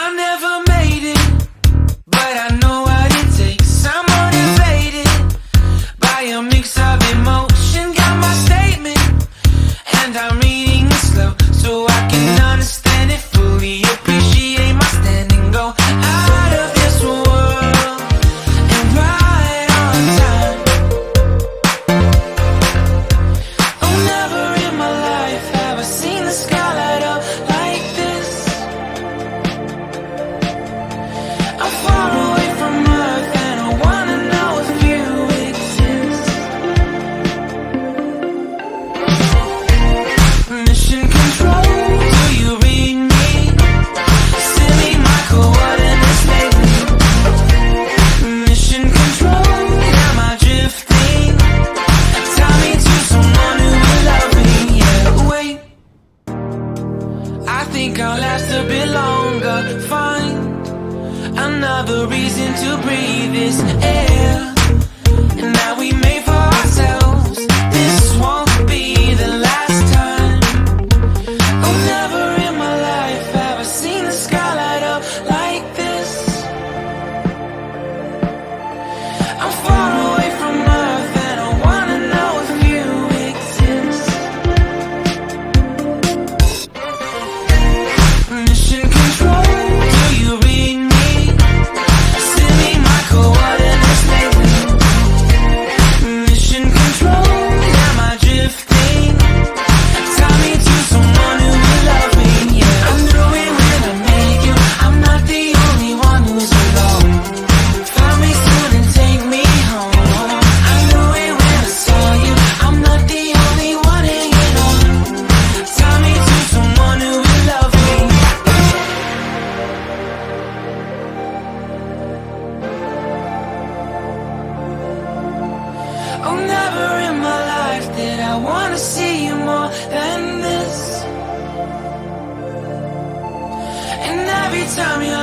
I never made it, but I know what it takes. I'm motivated by a mix of emotion. Got my statement, and I'm reading it slow so I can understand it fully. Appreciate my stand and go out of this world and right on time. Oh, never in my life have I seen the sky light up like this. I'm far away from Earth and I wanna know if you exist. Mission control, do you read me? Send me my coordinates lately. Mission control, am I drifting? Tie me to someone who will love me. Yeah, wait, I think I'll last a bit longer. Find another reason to breathe this air, and that we made for ourselves. This won't be the last time. Oh, never in my life have I seen the sky light up like this. I'm far away from Earth and I wanna know if you exist. Mission control, do you read me? Send me my coordinates lately. Mission control, am I drifting? Tie me to someone who will love me. Yeah, I knew it when I met you. I'm not the only one who's alone. Find me soon and take me home. I knew it when I saw you. I'm not the only one hanging on. Tie me to someone who will love me. Oh, never in my life did I wanna see you more than this. And every time you